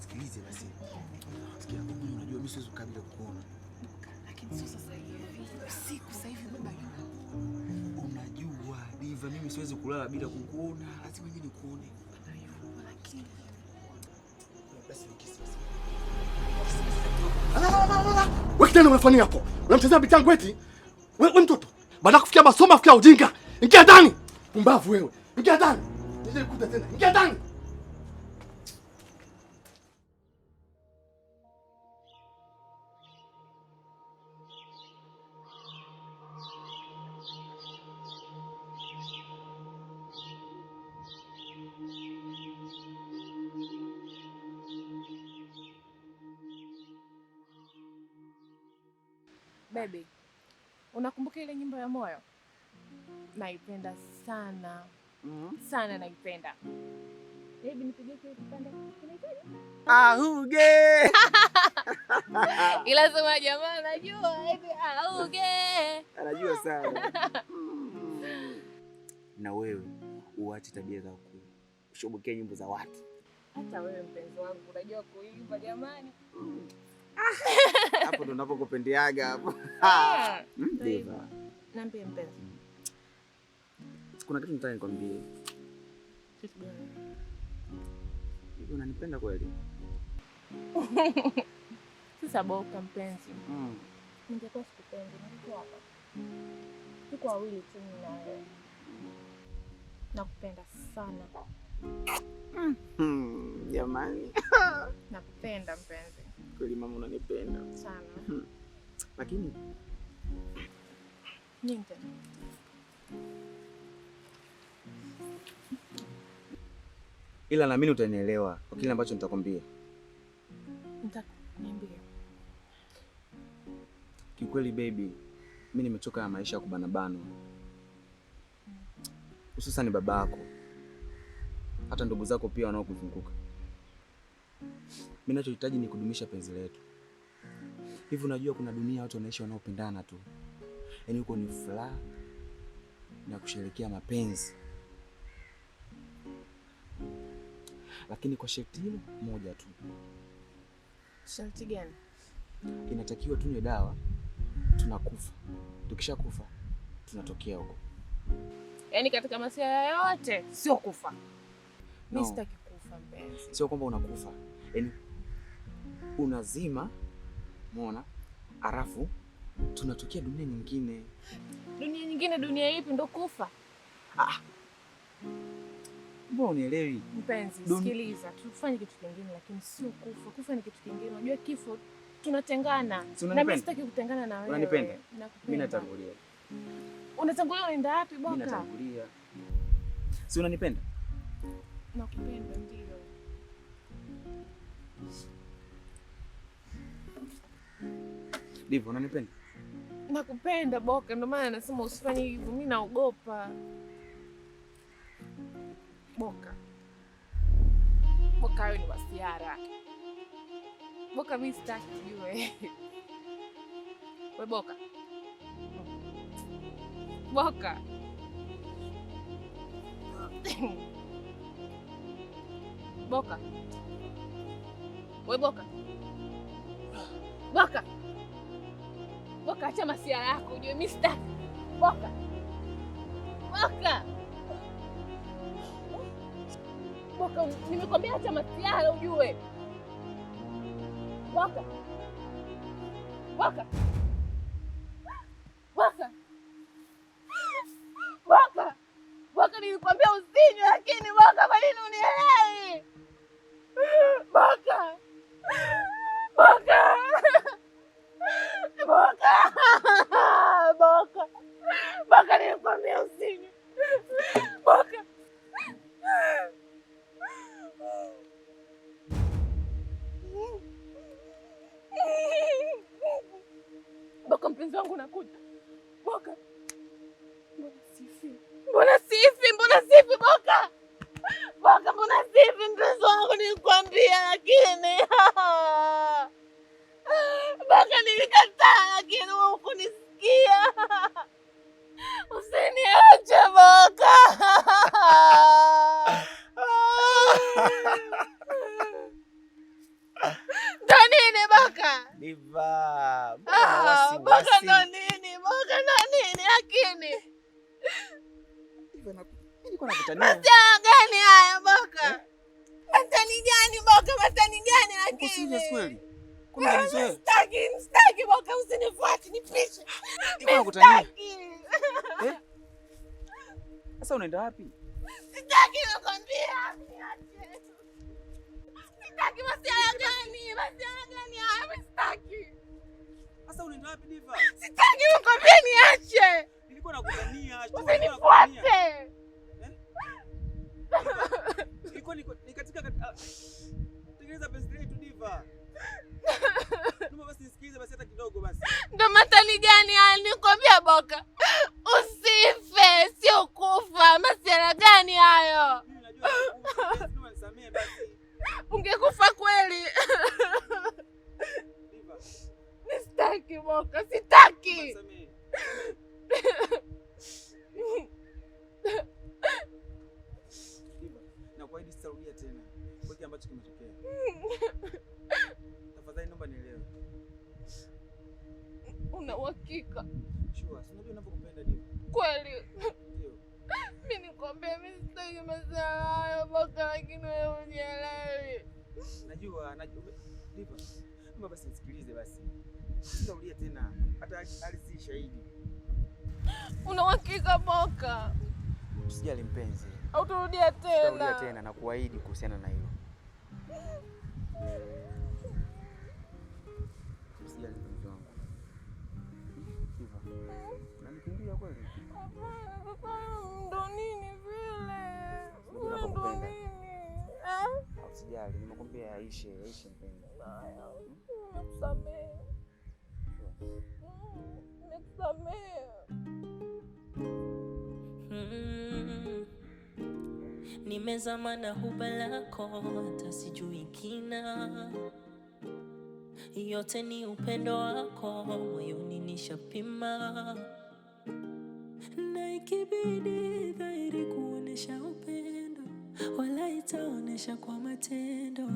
Sikilize basi. Sikia, unajua mimi siwezi kabila kukuona. Lakini sio sasa hivi. Usiku sasa hivi baba yuko. Unajua, Diva, mimi siwezi kulala bila kukuona. Lazima nije nikuone. Baba yuko lakini basi nikisi. Wewe tena unafanya hapo? Unamchezea binti yangu eti? Wewe mtoto. Baada kufikia masomo afikia ujinga. Ingia ndani. Pumbavu wewe. Ingia ndani. Nije kukuta tena. Ingia ndani. Baby, unakumbuka ile nyimbo ya moyo? Naipenda sana. Sana naipenda. Baby, nipigie kile kipande. Unahitaji? Ahuge. Ila sema jamaa anajua hivi ahuge. Anajua sana. Na wewe uache tabia za kushobokia nyimbo za watu. Hata wewe mpenzi wangu unajua kuimba jamani. Hapo ndo napokupendeaga hapo. Diva. Niambie mpenzi. Kuna kitu nataka nikwambie. Kitu gani? Hivi unanipenda kweli? Sasa Boka mpenzi. Ningekuwa sikupendi, ningekuwa hapa. Tuko wawili tu mimi na wewe. Nakupenda sana. Jamani. Nakupenda mpenzi. Kweli mama unanipenda Sana. Lakini nini tena? Ila naamini utanielewa kwa kile ambacho nitakwambia. Niambie. Kikweli baby, mimi nimechoka na maisha ya kubanabana. Hususan ni babako. Hata ndugu zako pia wanaokuzunguka. Mimi ninachohitaji ni kudumisha penzi letu. Hivi unajua kuna dunia watu wanaishi wanaopendana tu. Yaani huko ni furaha na kusherehekea mapenzi. Lakini kwa sharti hilo moja tu. Sharti gani? Inatakiwa tunywe dawa, tunakufa. Tukishakufa tunatokea huko. Yaani katika masuala yote sio kufa. Mimi No. sitaki kufa mpenzi. Sio kwamba unakufa. Yaani unazima, umeona? Alafu tunatokea dunia nyingine. Dunia nyingine, dunia ipi ndo kufa? Mbona unielewi? Mpenzi, sikiliza, tufanye kitu kingine lakini sio kufa. Kufa ni kitu kingine. Unajua kifo tunatengana. Na mimi sitaki kutengana na wewe. Unanipenda? Nakupenda. Mimi natangulia. Unatangulia unaenda wapi Boka? Mimi natangulia. Si unanipenda? Nakupenda ndio. Diva, unanipenda? Nakupenda Boka, ndio maana nasema usifanye hivyo. Mimi naogopa. Boka. Boka, wewe ni wasiara. Boka, mimi sitaki ujue. Wewe Boka. Boka. Boka. Wewe Boka. Boka. Boka, acha masiara yako ujue mimi sitaki. Boka. Boka. Boka, nimekwambia acha masiara ujue. Boka. Boka. Boka. Boka. Boka, nilikwambia usinywe lakini Boka, kwa nini unielewi? Boka. Boka. Boka. Boka. Boka, nilikwambia usinywe. Boka. Boka, mpenzi wangu nakuja. Boka. Mbona sifi Boka? Boka, mbona sifi mpenzi wangu nilikwambia lakini. Boka. Diva. Boka ndo nini? Boka ndo nini lakini? Diva na niko nakutania. Masiala gani haya Boka? Matani gani Boka? Matani gani lakini? Uko serious kweli? Kuna unizoea? Mstaki Boka, usinifuate nipishe. Niko nakutania. Sasa unaenda wapi? Sitaki nakwambia. Sitaki masiala gani? Masiala gani haya? Sitaki. Sasa unaenda wapi Diva? Sitaki nakwambia niache. Nilikuwa nakutania. Usinifuate. Niko katika tengeneza penzi letu Diva. Noma basi nisikilize basi hata kidogo basi. Ndo matani gani haya nikwambia Boka? Usife, sio kufa. Masiala gani hayo? Mimi najua noma, nisamee basi. Ungekufa kweli. Diva. Sitaki Boka, sitaki. Nisamee. Diva, nakuahidi sitarudia tena kwa kile ambacho kimetokea. Tafadhali naomba nielewe. Una uhakika? Sure, si unajua ninapokupenda Diva. Kweli. Ndio. Mimi nikwambia mimi sitaki masuala hayo Boka, lakini wewe unielewi. Najua Diva. Naomba basi nisikilize basi. Sitarudia tena. Hata hali si shahidi. Una uhakika Boka? Usijali mpenzi. Hautarudia tena. Sitarudia tena na kuahidi kuhusiana na hilo. Usijali mpenzi wangu. Diva. Unanikimbia kweli? Hapana, sasa ndo nini vile? Unajua Ndo nakupenda. nini? Usijali, nimekwambia aishi mpenzi. Nimekusamehe. Nimekusamehe. Nimezama na huba lako, hata sijui kina. Yote ni upendo wako, moyoni nishapima. Na ikibidi dhahiri kuonesha upendo, wala itaonesha kwa matendo.